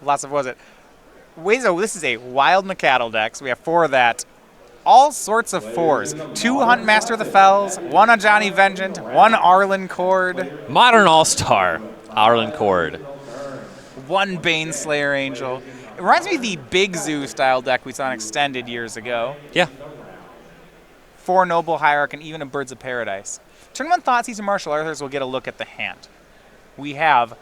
Lots of was it? Wait, so this is a Wild Macattle deck, so we have 4 of that. All sorts of 4s. 2 Hunt Master of the Fells, 1 Ajani Vengeant, 1 Arlen Cord. Modern All-Star, Arlen Cord. 1 Baneslayer Angel. It reminds me of the Big Zoo style deck we saw in Extended years ago. Yeah. 4 Noble Hierarch and even a Birds of Paradise. Turn 1 Thoughtseize and Martial Arthurs will get a look at the hand. We have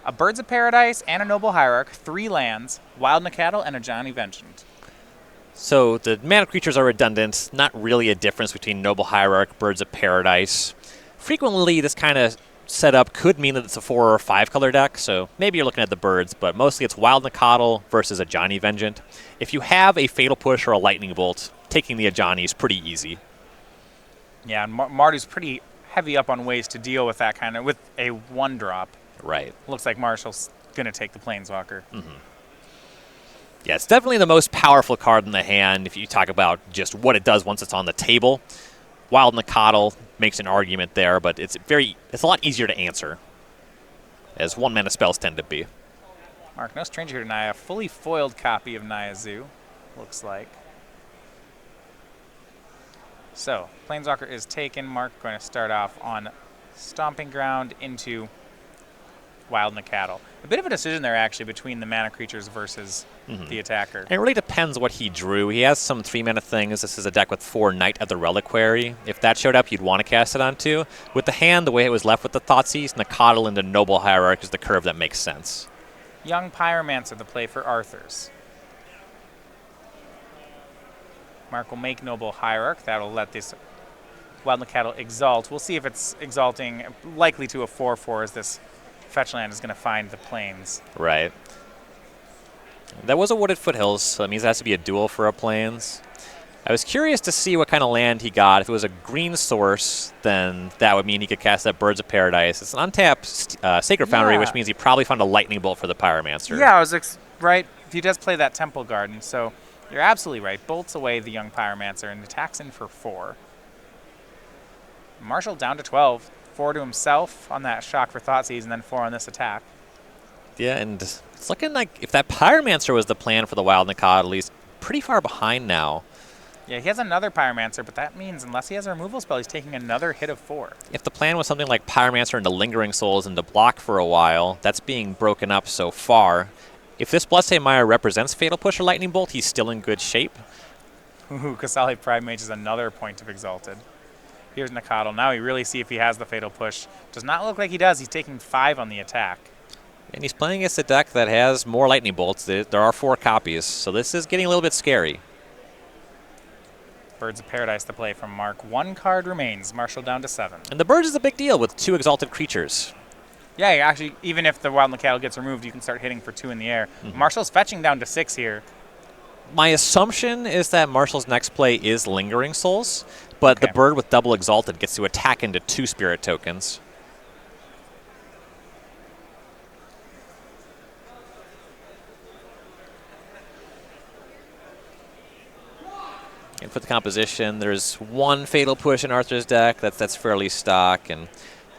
a Birds of Paradise and a Noble Hierarch, 3 lands, Wild Macattle, and a Ajani Vengeant. So the mana creatures are redundant. Not really a difference between Noble Hierarch, Birds of Paradise. Frequently, this kind of setup could mean that it's a 4 or 5 color deck, so maybe you're looking at the birds, but mostly it's Wild Macattle versus Ajani Vengeant. If you have a Fatal Push or a Lightning Bolt, taking the Ajani is pretty easy. Yeah, and Mardu's pretty heavy up on ways to deal with that kind of, with a 1-drop. Right. Looks like Marshall's going to take the Planeswalker. Mm-hmm. Yeah, it's definitely the most powerful card in the hand if you talk about just what it does once it's on the table. Wild Macattle makes an argument there, but it's a lot easier to answer, as 1-mana spells tend to be. Mark, no stranger here to Naya. Fully foiled copy of Naya Zoo, looks like. So, Planeswalker is taken. Mark going to start off on Stomping Ground into Wild Macattle. A bit of a decision there, actually, between the mana creatures versus the attacker. And it really depends what he drew. He has some 3-mana things. This is a deck with 4 Knight of the Reliquary. If that showed up, you'd want to cast it on 2. With the hand, the way it was left with the Thoughtseize, Macattle into Noble Hierarch is the curve that makes sense. Young Pyromancer, the play for Arthur's. Mark will make Noble Hierarch. That'll let this Wild Macattle exalt. We'll see if it's exalting, likely to a 4/4 as this fetch land is going to find the plains. Right. That was a Wooded Foothills, so that means it has to be a duel for a plains. I was curious to see what kind of land he got. If it was a green source, then that would mean he could cast that Birds of Paradise. It's an untapped Sacred Foundry, which means he probably found a Lightning Bolt for the Pyromancer. Yeah, I was right. He does play that Temple Garden, so you're absolutely right. Bolts away the young Pyromancer and attacks in for 4. Marshall down to 12. 4 to himself on that Shock for Thoughtseize, and then 4 on this attack. Yeah, and it's looking like if that Pyromancer was the plan for the Wild Macattle, he's pretty far behind now. Yeah, he has another Pyromancer, but that means unless he has a removal spell, he's taking another hit of 4. If the plan was something like Pyromancer into Lingering Souls and to block for a while, that's being broken up so far. If this Bloodstained Mire represents Fatal Push or Lightning Bolt, he's still in good shape. Ooh, Kasali Pride Mage is another point of Exalted. Here's Macattle. Now we really see if he has the Fatal Push. Does not look like he does. He's taking 5 on the attack. And he's playing against a deck that has more Lightning Bolts. There are 4 copies, so this is getting a little bit scary. Birds of Paradise to play from Mark. 1 card remains. Marshall down to 7. And the Birds is a big deal with 2 Exalted creatures. Yeah, actually, even if the Wild Macattle gets removed, you can start hitting for 2 in the air. Marshall's fetching down to 6 here. My assumption is that Marshall's next play is Lingering Souls, but the bird with double Exalted gets to attack into 2 Spirit tokens. And for the composition, there's 1 Fatal Push in Arthur's deck. That's fairly stock, and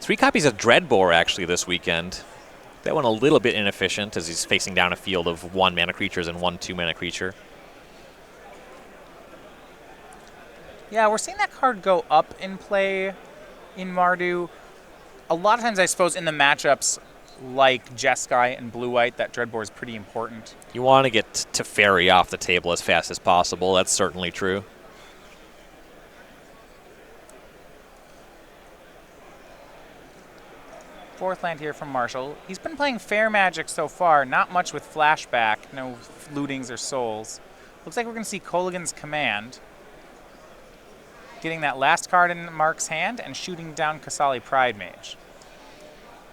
3 copies of Dreadbore actually this weekend. That one a little bit inefficient as he's facing down a field of 1 mana creatures and 1 2-mana creature. Yeah, we're seeing that card go up in play in Mardu. A lot of times, I suppose, in the matchups like Jeskai and Blue-White, that Dreadbore is pretty important. You want to get Teferi off the table as fast as possible. That's certainly true. Fourth land here from Marshall. He's been playing Fair Magic so far, not much with Flashback, no lootings or souls. Looks like we're going to see Kolaghan's Command. Getting that last card in Mark's hand and shooting down Kasali Pride Mage.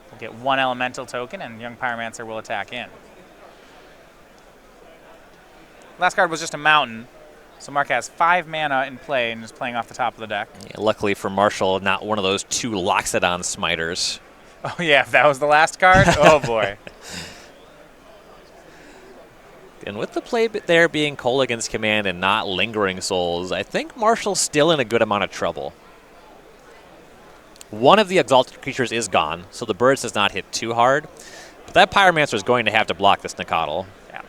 We'll get 1 elemental token and Young Pyromancer will attack in. Last card was just a mountain, so Mark has 5 mana in play and is playing off the top of the deck. Yeah, luckily for Marshall, not one of those 2 Loxodon Smiters. Oh yeah, if that was the last card, oh boy. And with the play there being Kolaghan's Command and not Lingering Souls, I think Marshall's still in a good amount of trouble. One of the Exalted creatures is gone, so the Birds does not hit too hard. But that Pyromancer is going to have to block this Nicodle. Yeah.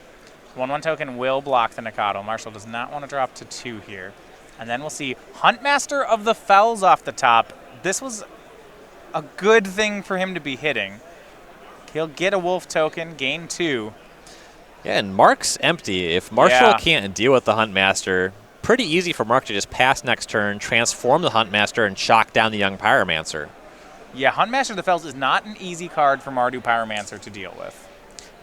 1/1 token will block the Nicodle. Marshall does not want to drop to 2 here. And then we'll see Huntmaster of the Fells off the top. This was a good thing for him to be hitting. He'll get a wolf token, gain 2. Yeah, and Mark's empty. If Marshall Yeah. can't deal with the Huntmaster, pretty easy for Mark to just pass next turn, transform the Huntmaster, and shock down the young Pyromancer. Yeah, Huntmaster of the Fells is not an easy card for Mardu Pyromancer to deal with.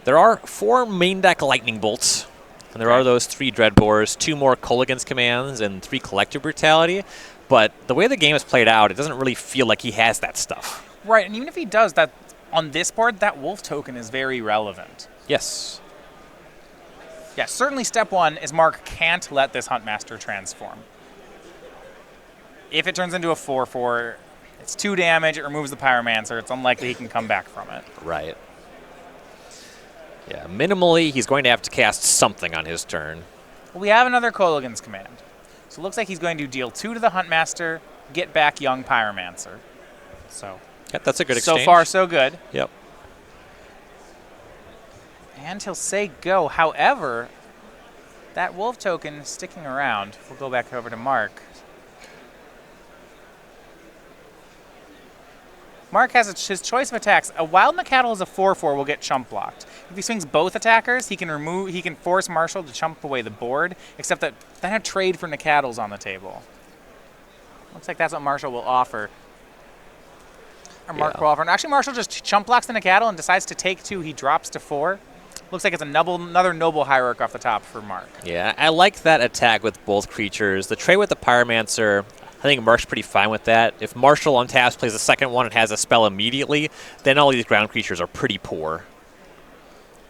There are 4 main deck Lightning Bolts, and there are those 3 Dreadbores, 2 more Kolaghan's Commands, and 3 Collective Brutality. But the way the game is played out, it doesn't really feel like he has that stuff. Right, and even if he does, that on this board, that wolf token is very relevant. Yes. Yeah, certainly step 1 is Mark can't let this Huntmaster transform. If it turns into a 4/4, it's 2 damage, it removes the Pyromancer, it's unlikely he can come back from it. Right. Yeah, minimally, he's going to have to cast something on his turn. Well, we have another Kolaghan's Command. So it looks like he's going to deal 2 to the Huntmaster, get back young Pyromancer. So, Yep, that's a good exchange. so far, so good. Yep. And he'll say go. However, that wolf token sticking around. We'll go back over to Mark. Mark has his choice of attacks. A wild Nicodle is a 4/4 will get chump blocked. If he swings both attackers, he can force Marshall to chump away the board, except that then a trade for Nicodles on the table. Looks like that's what Marshall will offer. Or Mark will offer. And actually, Marshall just chump blocks the Nicodle and decides to take 2. He drops to 4. Looks like it's another Noble Hierarch off the top for Mark. Yeah, I like that attack with both creatures. The trade with the Pyromancer, I think Mark's pretty fine with that. If Marshall untaps, plays the second one, and has a spell immediately, then all these ground creatures are pretty poor.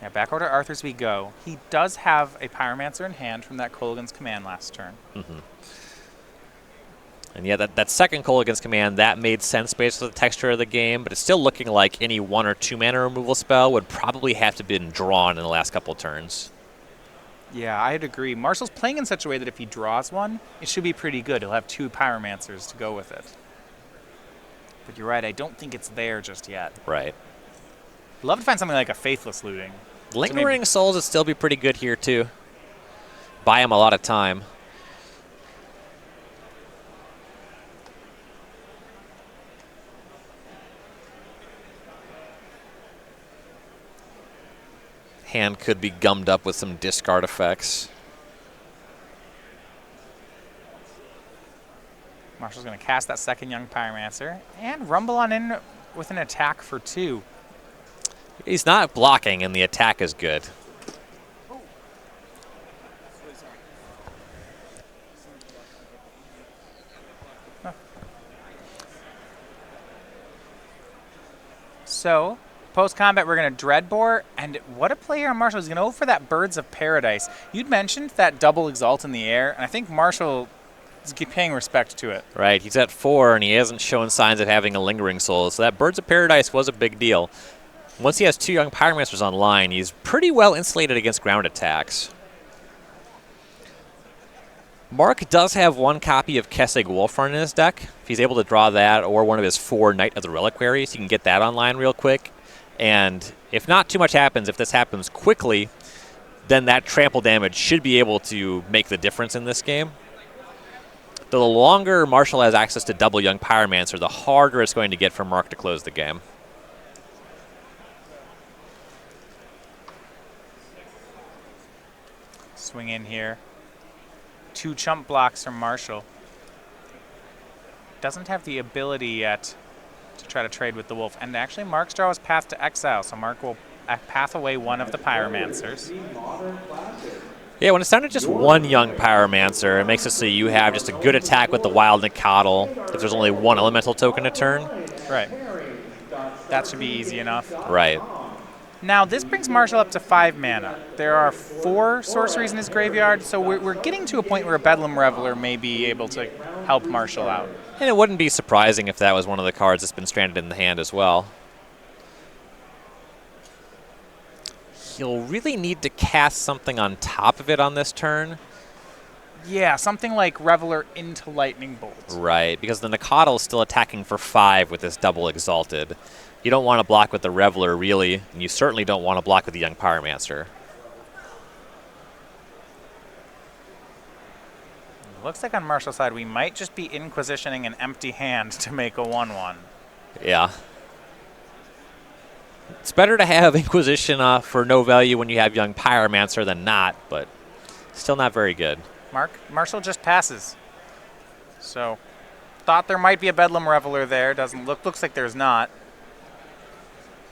Yeah, back over to Arthur's we go. He does have a Pyromancer in hand from that Kolaghan's Command last turn. Mm-hmm. And yeah, that second Kolaghan's Command, that made sense based on the texture of the game, but it's still looking like any 1 or 2 mana removal spell would probably have to have been drawn in the last couple turns. Yeah, I'd agree. Marshall's playing in such a way that if he draws one, it should be pretty good. He'll have 2 Pyromancers to go with it. But you're right, I don't think it's there just yet. Right. Love to find something like a Faithless Looting. Lingering Souls would still be pretty good here, too. Buy him a lot of time. Hand could be gummed up with some discard effects. Marshall's going to cast that second young Pyromancer and rumble on in with an attack for 2. He's not blocking, and the attack is good. So, post-combat, we're going to Dreadbore, and what a play here on Marshall. He's going to go for that Birds of Paradise. You'd mentioned that double Exalt in the air, and I think Marshall is paying respect to it. Right, he's at 4, and he hasn't shown signs of having a Lingering Soul, so that Birds of Paradise was a big deal. Once he has 2 young Pyromancers online, he's pretty well insulated against ground attacks. Mark does have 1 copy of Kessig Wolfrun in his deck. If he's able to draw that or one of his 4 Knight of the Reliquaries, he can get that online real quick. And if not too much happens, if this happens quickly, then that trample damage should be able to make the difference in this game. The longer Marshall has access to double young Pyromancer, the harder it's going to get for Mark to close the game. Swing in here. 2 chump blocks from Marshall. Doesn't have the ability yet to try to trade with the wolf. And actually, Mark's draw is Path to Exile, so Mark will path away 1 of the Pyromancers. Yeah, when it's down to just 1 young Pyromancer, it makes it so you have just a good attack with the Wild Nicodle if there's only 1 Elemental token a turn. Right. That should be easy enough. Right. Now, this brings Marshall up to 5 mana. There are 4 sorceries in his graveyard, so we're getting to a point where a Bedlam Reveler may be able to help Marshall out. And it wouldn't be surprising if that was one of the cards that's been stranded in the hand as well. He'll really need to cast something on top of it on this turn. Yeah, something like Reveler into Lightning Bolt. Right, because the Nikado is still attacking for 5 with this double Exalted. You don't want to block with the Reveler, really, and you certainly don't want to block with the Young Pyromancer. Looks like on Marshall's side, we might just be inquisitioning an empty hand to make a 1/1. Yeah. It's better to have Inquisition for no value when you have Young Pyromancer than not, but still not very good. Marshall just passes. So, thought there might be a Bedlam Reveler there. Looks like there's not.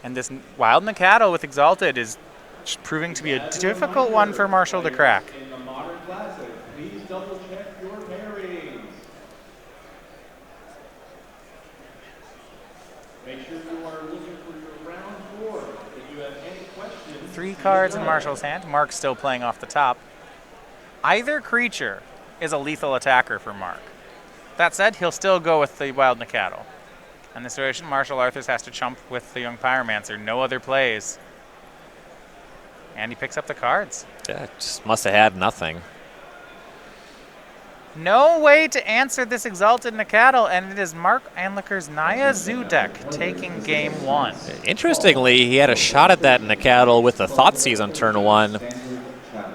And this Wild Nikado with Exalted is just proving to be a difficult one for Marshall to crack. In the Modern Classic, please double check your pairings. Make sure you are looking for your round 4. If you have any questions, 3 cards in Marshall's hand. Mark's still playing off the top. Either creature is a lethal attacker for Mark. That said, he'll still go with the Wild Nikado. In this situation, Marshall Arthurs has to chump with the Young Pyromancer. No other plays. And he picks up the cards. Yeah, just must have had nothing. No way to answer this Exalted Nikado, and it is Mark Anliker's Naya Zoo deck taking game 1. Interestingly, he had a shot at that Nikado with the Thoughtseize on turn 1.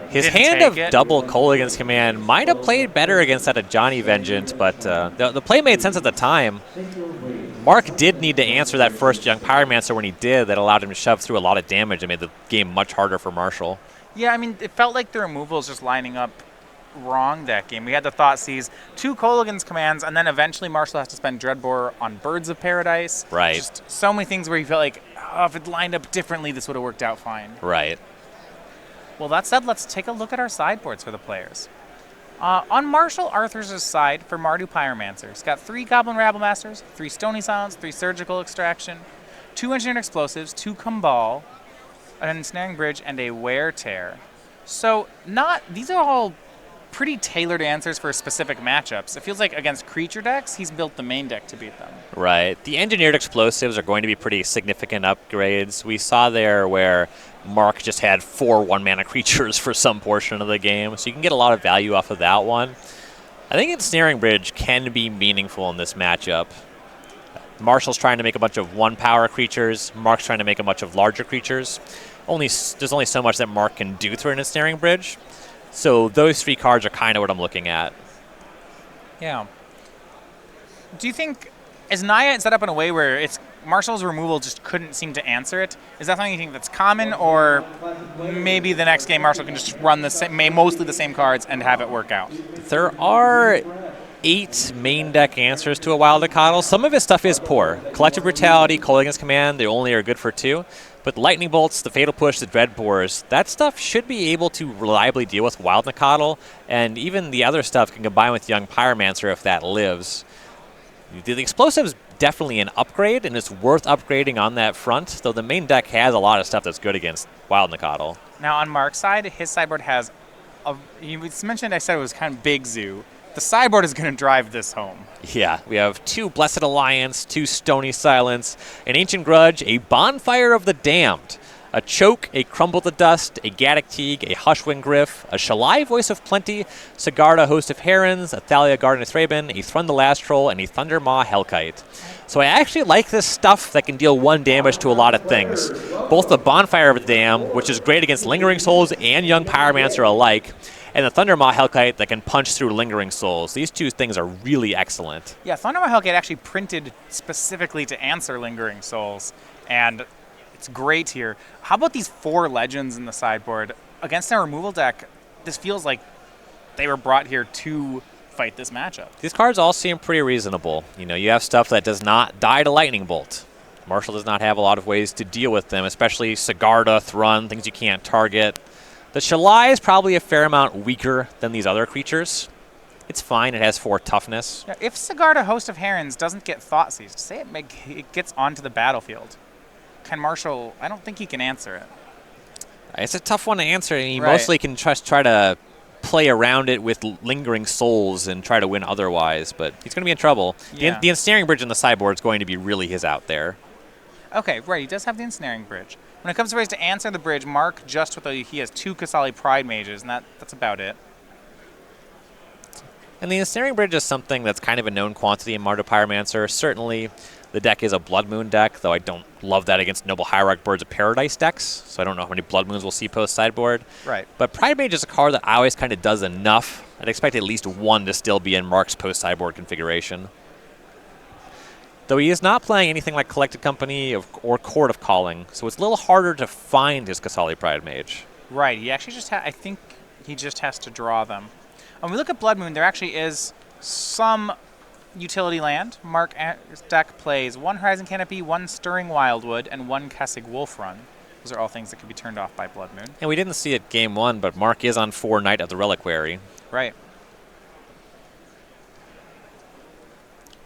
His Didn't hand take of it. double Kolaghan's Command might have played better against that of Johnny Vengeant, but the play made sense at the time. Mark did need to answer that first Young Pyromancer when he did. That allowed him to shove through a lot of damage and made the game much harder for Marshall. Yeah, I mean, it felt like the removals just lining up wrong that game. We had the Thoughtseize, 2 Kolaghan's commands, and then eventually Marshall has to spend Dreadbore on Birds of Paradise. Right. Just so many things where you felt like, oh, if it lined up differently, this would have worked out fine. Right. Well, that said, let's take a look at our sideboards for the players. On Marshall Arthurs' side for Mardu Pyromancer, he's got 3 Goblin Rabblemasters, 3 Stony Silence, 3 Surgical Extraction, 2 Engineered Explosives, 2 Kumbal, an Ensnaring Bridge, and a Wear Tear. So these are all pretty tailored answers for specific matchups. It feels like against creature decks, he's built the main deck to beat them. Right. The Engineered Explosives are going to be pretty significant upgrades. We saw there where Mark just had 4 1-mana creatures for some portion of the game, so you can get a lot of value off of that one. I think Ensnaring Bridge can be meaningful in this matchup. Marshall's trying to make a bunch of 1-power creatures. Mark's trying to make a bunch of larger creatures. There's only so much that Mark can do through an Ensnaring Bridge. So those 3 cards are kind of what I'm looking at. Yeah. Do you think, is Naya set up in a way where it's Marshall's removal just couldn't seem to answer it? Is that something you think that's common, or maybe the next game Marshall can just run mostly the same cards and have it work out? There are 8 main deck answers to a Wild Nikado. Some of his stuff is poor. Collective Brutality, Kolaghan's Command, they only are good for 2. But Lightning Bolts, the Fatal Push, the Dreadbores, that stuff should be able to reliably deal with Wild Nikado, and even the other stuff can combine with Young Pyromancer if that lives. The Explosive's definitely an upgrade, and it's worth upgrading on that front, though the main deck has a lot of stuff that's good against Wild Nikado. Now on Mark's side, his sideboard has, you mentioned I said it was kind of big zoo. The sideboard is going to drive this home. Yeah, we have 2 Blessed Alliance, 2 Stony Silence, an Ancient Grudge, a Bonfire of the Damned, a Choke, a Crumble to Dust, a Gaddock Teague, a Hushwing Griff, a Shalai Voice of Plenty, Sigarda Host of Herons, a Thalia Garden of Thraben, a Thrundalastral, and a Thundermaw Hellkite. So I actually like this stuff that can deal 1 damage to a lot of things. Both the Bonfire of the Damned, which is great against Lingering Souls and Young Pyromancer alike, and the Thundermaw Hellkite that can punch through Lingering Souls. These 2 things are really excellent. Yeah, Thundermaw Hellkite actually printed specifically to answer Lingering Souls, and it's great here. How about these 4 legends in the sideboard? Against our removal deck, this feels like they were brought here to fight this matchup. These cards all seem pretty reasonable. You have stuff that does not die to Lightning Bolt. Marshall does not have a lot of ways to deal with them, especially Sigarda, Thrun, things you can't target. The Shalai is probably a fair amount weaker than these other creatures. It's fine. It has 4 toughness. Yeah, if Sigarda, Host of Herons, doesn't get Thoughtseized, say it gets onto the battlefield, can Marshall, I don't think he can answer it. It's a tough one to answer. He Right. mostly can just try to play around it with Lingering Souls and try to win otherwise, but he's going to be in trouble. Yeah. The Ensnaring Bridge in the sideboard is going to be really his out there. Okay, right, he does have the Ensnaring Bridge. When it comes to ways to answer the bridge, Mark he has 2 Kasali Pride Mages, and that's about it. And the Ensnaring Bridge is something that's kind of a known quantity in Mardu Pyromancer. Certainly, the deck is a Blood Moon deck, though I don't love that against Noble Hierarch Birds of Paradise decks, so I don't know how many Blood Moons we'll see post-sideboard. Right. But Pride Mage is a card that I always kind of does enough. I'd expect at least one to still be in Mark's post-sideboard configuration. Though he is not playing anything like Collected Company or Court of Calling, so it's a little harder to find his Kasali Pride Mage. Right. He actually just I think he just has to draw them. When we look at Blood Moon, there actually is some utility land. Mark's deck plays 1 Horizon Canopy, 1 Stirring Wildwood, and 1 Kessig Wolf Run. Those are all things that can be turned off by Blood Moon. And we didn't see it game 1, but Mark is on 4 Knight of the Reliquary. Right.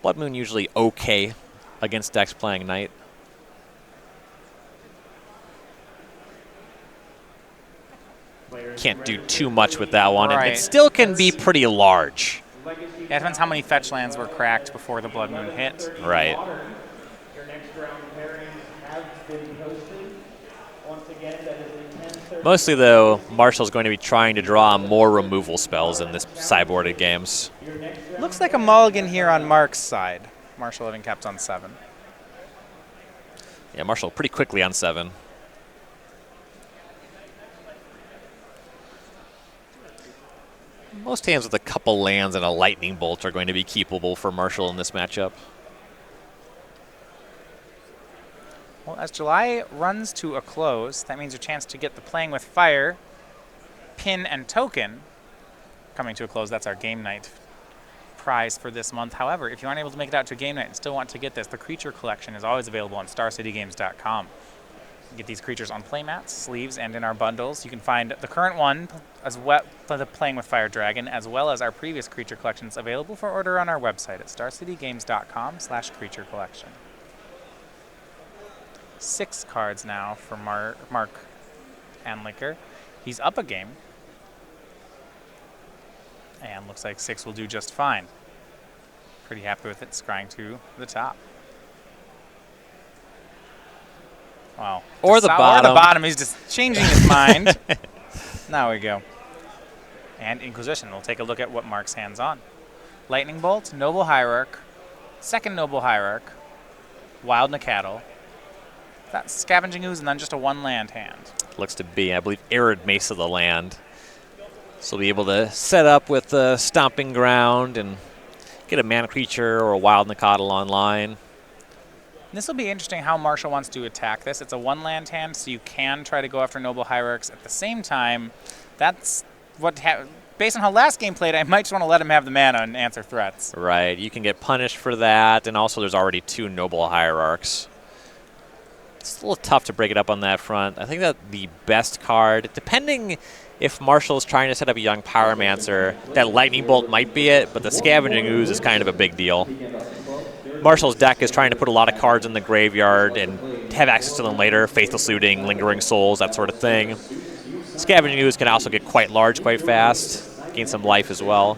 Blood Moon usually okay against decks playing Knight. Can't do too much with that one. Right. And it still can be pretty large. Yeah, it depends how many fetch lands were cracked before the Blood Moon hit. Right. Your next round pairings have been posted. Once again, that is a 10:30. Mostly, though, Marshall's going to be trying to draw more removal spells in this sideboarded games. Looks like a mulligan here on Mark's side. Marshall having kept on 7. Yeah, Marshall pretty quickly on 7. Most hands with a couple lands and a lightning bolt are going to be keepable for Marshall in this matchup. Well, as July runs to a close, that means your chance to get the Playing with Fire, Pin, and Token coming to a close. That's our game night prize for this month. However, if you aren't able to make it out to game night and still want to get this, the Creature Collection is always available on StarCityGames.com. You get these creatures on playmats, sleeves, and in our bundles. You can find the current one, as well for the Playing with Fire Dragon, as well as our previous creature collections available for order on our website at StarCityGames.com/Creature Collection. 6 cards now for Mark Anliker. He's up a game. And looks like 6 will do just fine. Pretty happy with it, scrying to the top. Wow. Or the Or the bottom. bottom. He's just changing his mind. Now we go. And Inquisition. We'll take a look at what Mark's hands on. Lightning Bolt, Noble Hierarch, second Noble Hierarch, Wild Nacatl. That's Scavenging Ooze, and then just a 1-land hand. Looks to be, I believe, Arid Mace of the Land. So we'll be able to set up with the Stomping Ground and get a mana creature or a Wild Nacatl online. This will be interesting how Marshall wants to attack this. It's a 1-land hand, so you can try to go after Noble Hierarchs. At the same time, that's what based on how last game played, I might just want to let him have the mana and answer threats. Right, you can get punished for that, and also there's already 2 Noble Hierarchs. It's a little tough to break it up on that front. I think that the best card, depending if Marshall's trying to set up a young Pyromancer, that Lightning Bolt might be it, but the Scavenging Ooze is kind of a big deal. Marshall's deck is trying to put a lot of cards in the graveyard and have access to them later, Faithless Looting, Lingering Souls, that sort of thing. Scavenging Ooze can also get quite large quite fast, gain some life as well.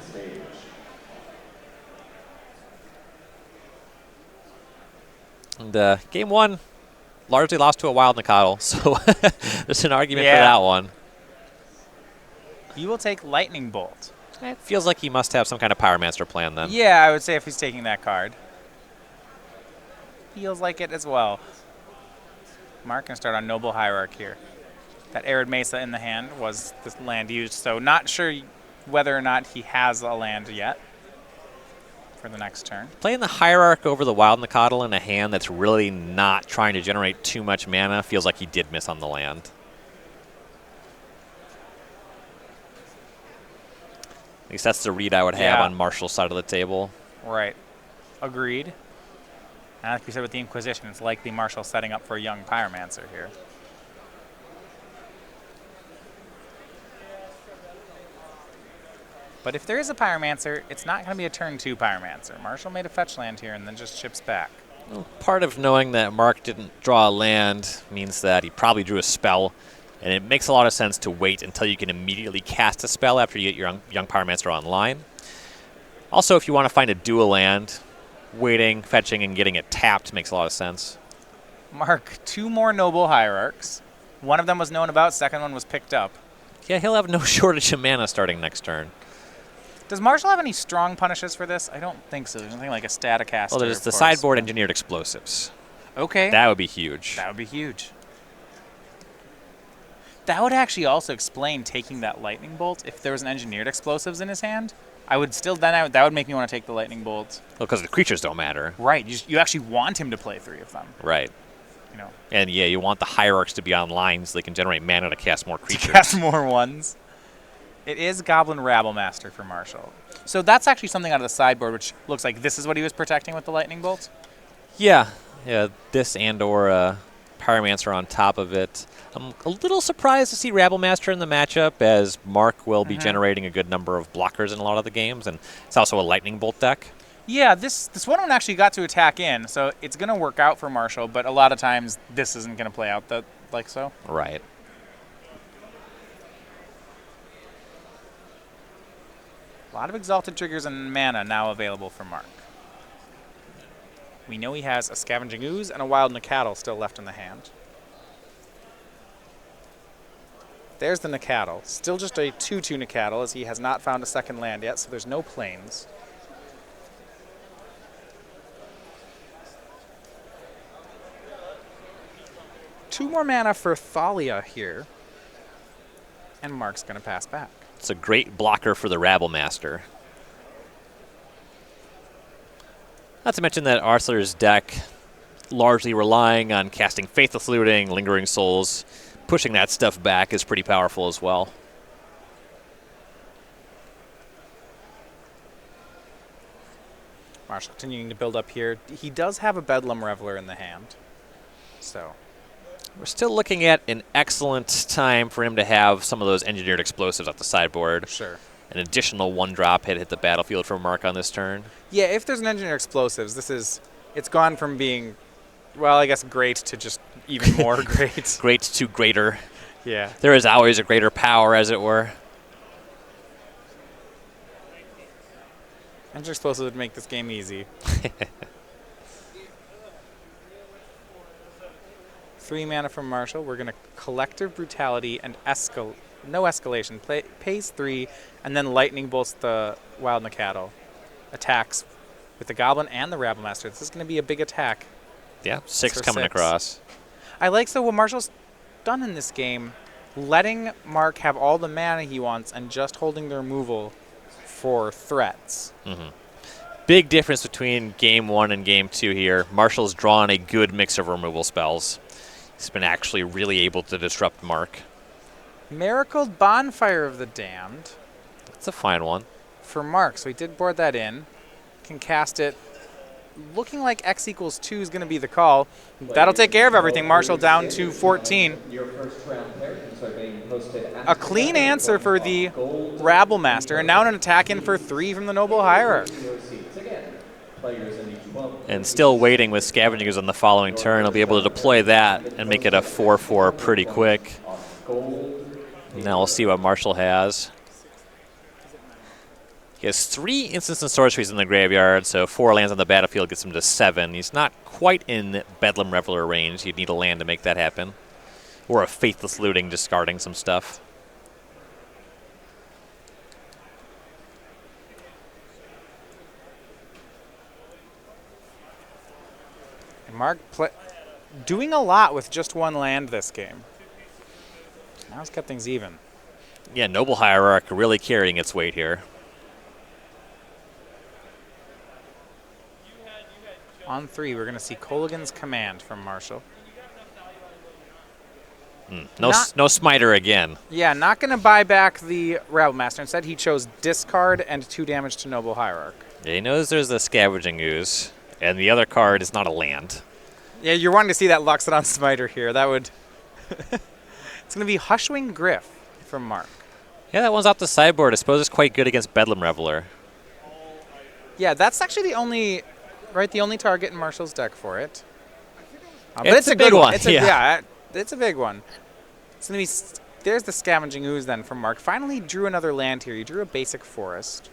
And game 1 largely lost to a Wild Nacatl, so there's an argument for that one. You will take Lightning Bolt. It feels like he must have some kind of Pyromancer plan then. Yeah, I would say if he's taking that card. Feels like it as well. Mark can start on Noble Hierarch here. That Arid Mesa in the hand was the land used, so not sure whether or not he has a land yet for the next turn. Playing the Hierarch over the Wild Nacatl in a hand that's really not trying to generate too much mana feels like he did miss on the land. At least that's the read I would have on Marshall's side of the table. Right. Agreed. And like we said with the Inquisition, it's likely Marshall setting up for a young Pyromancer here. But if there is a Pyromancer, it's not going to be a turn 2 Pyromancer. Marshall made a fetch land here and then just chips back. Well, part of knowing that Mark didn't draw a land means that he probably drew a spell, and it makes a lot of sense to wait until you can immediately cast a spell after you get your young Pyromancer online. Also, if you want to find a dual land, waiting, fetching, and getting it tapped makes a lot of sense. Mark, 2 more Noble Hierarchs. One of them was known about, second one was picked up. Yeah, he'll have no shortage of mana starting next turn. Does Marshall have any strong punishes for this? I don't think so. There's nothing like a Staticaster. Well, there's the of course. sideboard engineered explosives. Okay. That would be huge. That would be huge. That would actually also explain taking that lightning bolt. If there was an engineered explosives in his hand, I would still that would make me want to take the lightning bolt. Well, because the creatures don't matter. Right. You actually want him to play 3 of them. Right. You know. And yeah, you want the hierarchs to be online so they can generate mana to cast more creatures. To cast more ones. It is Goblin Rabblemaster for Marshall. So that's actually something out of the sideboard, which looks like this is what he was protecting with the lightning bolt. Yeah. Yeah, this and/or Pyromancer on top of it. I'm a little surprised to see Rabblemaster in the matchup, as Mark will be generating a good number of blockers in a lot of the games, and it's also a lightning bolt deck. Yeah, this one actually got to attack in, so it's going to work out for Marshall, but a lot of times this isn't going to play out like so. Right. A lot of Exalted Triggers and mana now available for Mark. We know he has a Scavenging Ooze and a Wild Nacatl still left in the hand. There's the Nacatl. Still just a 2/2 Nacatl, as he has not found a second land yet, so there's no plains. Two more mana for Thalia here. And Mark's going to pass back. It's a great blocker for the Rabblemaster. Not to mention that Arthur's deck, largely relying on casting Faithless Looting, Lingering Souls, pushing that stuff back is pretty powerful as well. Marshall continuing to build up here. He does have a Bedlam Reveler in the hand. So we're still looking at an excellent time for him to have some of those engineered explosives at the sideboard. Sure. An additional 1-drop hit the battlefield for Mark on this turn. Yeah, if there's an engineered explosives, it's gone from being, well, I guess great to just even more great. Great to greater. Yeah. There is always a greater power, as it were. Engineered explosives would make this game easy. 3 mana from Marshall. We're going to Collective Brutality and no escalation. Pays 3, and then lightning bolts the Wild Nacatl. Attacks with the Goblin and the Rabblemaster. This is going to be a big attack. Yeah, 6 for coming 6. across. I like what Marshall's done in this game, letting Mark have all the mana he wants and just holding the removal for threats. Mm-hmm. Big difference between Game 1 and Game 2 here. Marshall's drawn a good mix of removal spells. He's been actually really able to disrupt Mark. Miracled Bonfire of the Damned. That's a fine one. For Mark, so he did board that in. Can cast it. Looking like X equals 2 is going to be the call. That'll take care of everything. Marshall down to 14. A clean answer for the Rabblemaster, and now an attack in for 3 from the Noble Hierarch. And still waiting with Scavengers on the following turn. He'll be able to deploy that and make it a 4/4 pretty quick. Now we'll see what Marshall has. He has 3 Instants and Sorceries in the graveyard, so 4 lands on the battlefield gets him to 7. He's not quite in Bedlam Reveler range. You'd need a land to make that happen. Or a Faithless Looting, discarding some stuff. And Mark doing a lot with just 1 land this game. Now he's kept things even. Yeah, Noble Hierarch really carrying its weight here. On 3, we're going to see Kolaghan's Command from Marshall. No Smiter again. Yeah, not going to buy back the Rabblemaster. Instead, he chose discard and 2 damage to Noble Hierarch. Yeah, he knows there's a Scavenging Ooze, and the other card is not a land. Yeah, you're wanting to see that Luxodon Smiter here. That would... It's going to be Hushwing Griff from Mark. Yeah, that one's off the sideboard. I suppose it's quite good against Bedlam Reveler. Yeah, that's actually the only target in Marshall's deck for it. But it's a big one. It's a big one. It's going to be... There's the Scavenging Ooze then from Mark. Finally drew another land here. He drew a basic forest.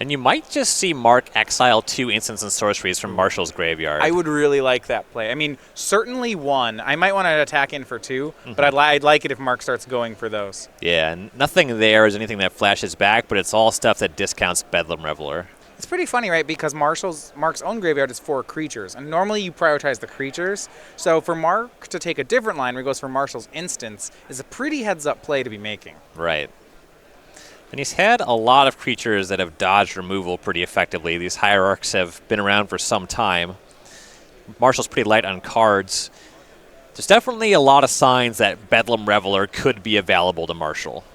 And you might just see Mark exile 2 instants and sorceries from Marshall's graveyard. I would really like that play. I mean, certainly 1. I might want to attack in for 2, but I'd like it if Mark starts going for those. Yeah, nothing there is anything that flashes back, but it's all stuff that discounts Bedlam Reveler. It's pretty funny, right? Because Mark's own graveyard is 4 creatures, and normally you prioritize the creatures. So for Mark to take a different line where he goes for Marshall's instants is a pretty heads-up play to be making. Right. And he's had a lot of creatures that have dodged removal pretty effectively. These hierarchs have been around for some time. Marshall's pretty light on cards. There's definitely a lot of signs that Bedlam Reveler could be available to Marshall.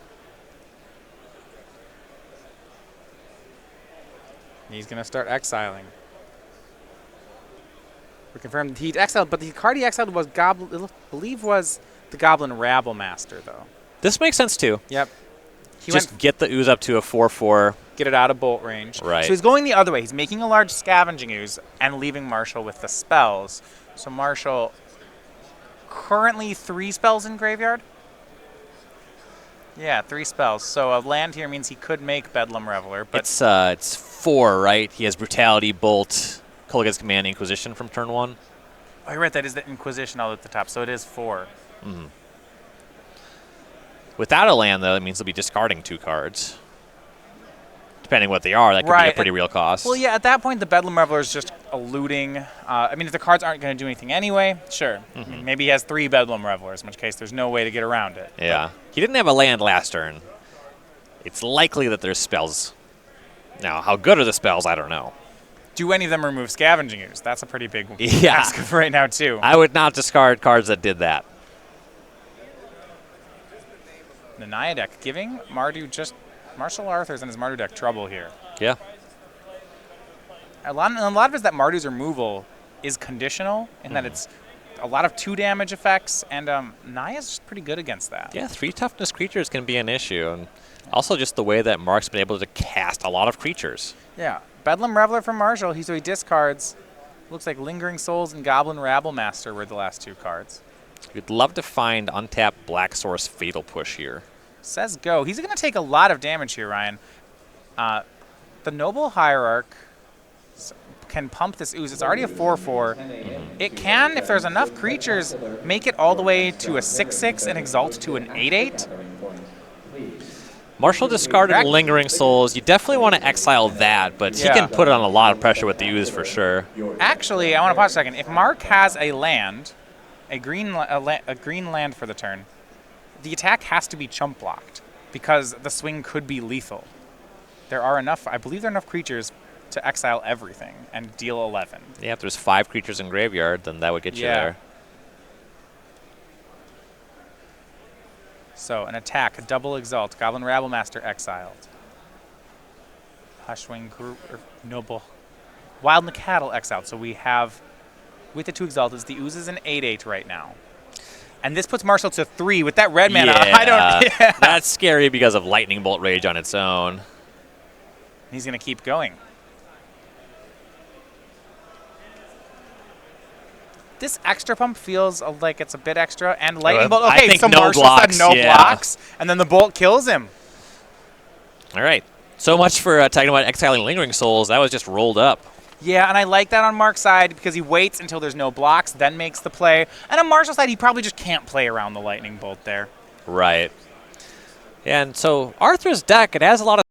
He's going to start exiling. We confirmed he exiled, but the card he exiled was I believe was the Goblin Rabble Master, though. This makes sense, too. Yep. Just get the ooze up to a 4/4. Get it out of bolt range. Right. So he's going the other way. He's making a large scavenging ooze and leaving Marshall with the spells. So Marshall currently 3 spells in graveyard? Yeah, 3 spells. So a land here means he could make Bedlam Reveler. But It's 4, right? He has Brutality, Bolt, Kolaghan's Command, Inquisition from turn 1. Oh, you're right. That is the Inquisition all at the top. So it is 4. Mm-hmm. Without a land, though, it means they'll be discarding 2 cards. Depending what they are, that could be a pretty real cost. Well, yeah, at that point, the Bedlam Reveler is just eluding. I mean, if the cards aren't going to do anything anyway, sure. I mean, maybe he has 3 Bedlam Revelers, in which case there's no way to get around it. Yeah. He didn't have a land last turn. It's likely that there's spells. Now, how good are the spells? I don't know. Do any of them remove Scavenging Ooze? That's a pretty big Yeah. ask of right now, too. I would not discard cards that did that. The Naya deck giving Marshall Arthur's and his Mardu deck trouble here. Yeah. A lot of it is that Mardu's removal is conditional in that it's a lot of 2 damage effects, and Naya's just pretty good against that. Yeah, 3 toughness creatures can be an issue, and also just the way that Mark's been able to cast a lot of creatures. Yeah. Bedlam Reveler from Marshall. So he discards. Looks like Lingering Souls and Goblin Rabble Master were the last 2 cards. We'd love to find untapped Black Source Fatal Push here. Says go. He's going to take a lot of damage here, Ryan. The Noble Hierarch can pump this ooze. It's already a 4/4. It can, if there's enough creatures, make it all the way to a 6/6 and exalt to an 8/8. Marshall discarded Lingering Souls. You definitely want to exile that, but he can put it on a lot of pressure with the ooze for sure. Actually, I want to pause a second. If Mark has a land, a green land for the turn, the attack has to be chump blocked because the swing could be lethal. There are enough, I believe there are enough creatures to exile everything and deal 11. Yeah, if there's 5 creatures in graveyard, then that would get you there. So an attack, a double exalt, Goblin Rabble Master exiled. Hushwing Noble, Wild Cattle exiled. So we have, with the 2 exalted, the ooze is an 8/8 right now. And this puts Marshall to 3 with that red mana. Yeah, that's scary because of Lightning Bolt Rage on its own. He's going to keep going. This extra pump feels like it's a bit extra. And Lightning Bolt. Okay, I think so no Marshall blocks, said no blocks. And then the bolt kills him. All right. So much for talking about exiling Lingering Souls. That was just rolled up. Yeah, and I like that on Mark's side because he waits until there's no blocks, then makes the play. And on Marshall's side, he probably just can't play around the Lightning Bolt there. Right. And so Arthur's deck, it has a lot of